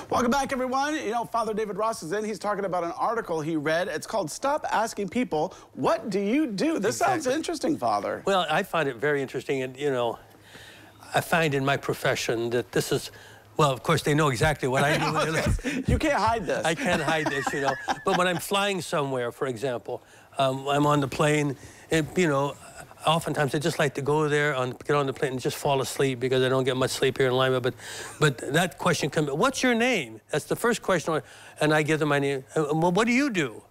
Welcome back, everyone. You know, Father David Ross is in. He's talking about an article he read. It's called Stop Asking People, What Do You Do? This sounds interesting, Father. Well, I find it very interesting. And, you know, I find in my profession that this is, well, of course, they know exactly what I do. You can't hide this. I can't hide this, you know. But when I'm flying somewhere, for example, I'm on the plane, and, you know, oftentimes I just like to go there, get on the plane and just fall asleep because I don't get much sleep here in Lima. But that question comes, what's your name? That's the first question, and I give them my name. Well, what do you do?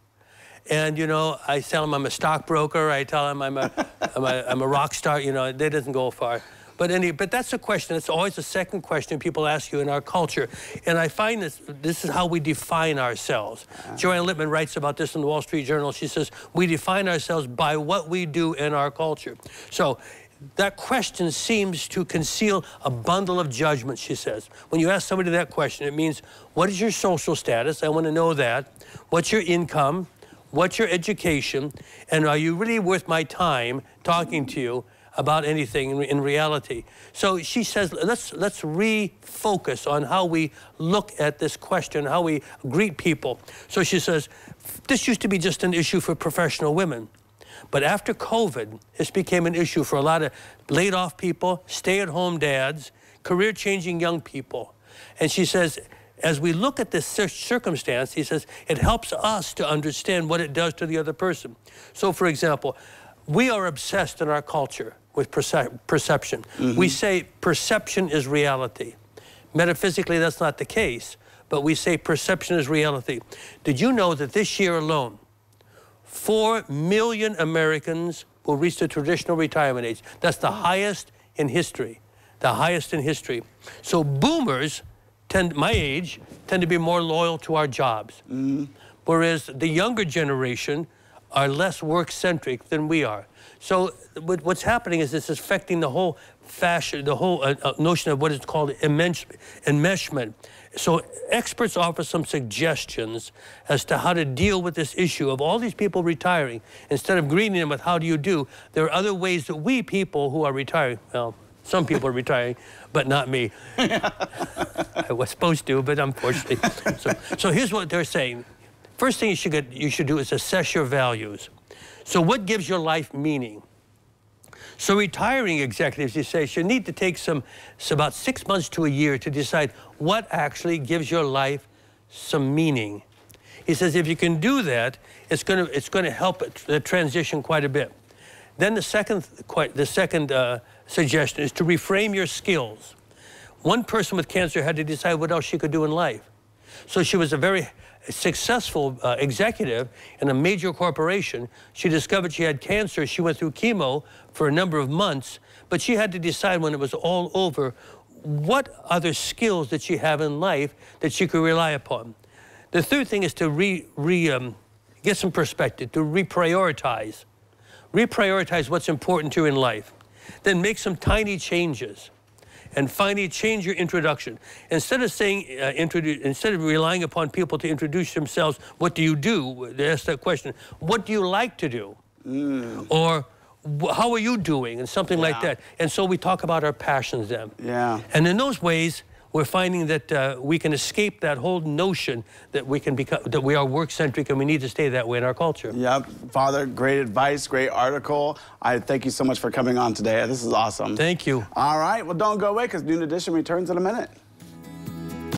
And, you know, I tell them I'm a stockbroker. I tell them I'm a rock star. You know, that doesn't go far. But that's a question. It's always the second question people ask you in our culture. And I find this is how we define ourselves. Joanne Lippman writes about this in the Wall Street Journal. She says, we define ourselves by what we do in our culture. So that question seems to conceal a bundle of judgment, she says. When you ask somebody that question, it means, what is your social status? I want to know that. What's your income? What's your education? And are you really worth my time talking to you about anything in reality? So she says, let's refocus on how we look at this question, how we greet people. So she says, this used to be just an issue for professional women. But after COVID, this became an issue for a lot of laid-off people, stay-at-home dads, career-changing young people. And she says, as we look at this circumstance, he says, it helps us to understand what it does to the other person. So, for example, we are obsessed in our culture with perception. Mm-hmm. We say perception is reality. Metaphysically, that's not the case, but we say perception is reality. Did you know that this year alone, 4 million Americans will reach the traditional retirement age? That's the highest in history, the highest in history. So boomers, my age, tend to be more loyal to our jobs, whereas the younger generation are less work-centric than we are. So what's happening is this is affecting the whole fashion, the whole notion of what is called enmeshment. So experts offer some suggestions as to how to deal with this issue of all these people retiring. Instead of greeting them with how do you do, there are other ways that we people who are retiring, well, some people are retiring, but not me. I was supposed to, but unfortunately. So here's what they're saying. First thing you should do is assess your values. So what gives your life meaning? So retiring executives, you say, should need to take about 6 months to a year to decide what actually gives your life some meaning. He says if you can do that, it's going to help the transition quite a bit. Then the second suggestion is to reframe your skills. One person with cancer had to decide what else she could do in life. So she was a very successful executive in a major corporation. She discovered she had cancer. She went through chemo for a number of months, but she had to decide when it was all over what other skills did she have in life that she could rely upon. The third thing is to get some perspective, to reprioritize. Reprioritize what's important to you in life. Then make some tiny changes. And finally, change your introduction. Instead of saying, instead of relying upon people to introduce themselves, what do you do? They ask that question, what do you like to do? Or how are you doing? And something like that. And so we talk about our passions then. Yeah. And in those ways, we're finding that we can escape that whole notion that we are work-centric and we need to stay that way in our culture. Yep. Father, great advice, great article. I thank you so much for coming on today. This is awesome. Thank you. All right. Well, don't go away because Noon Edition returns in a minute.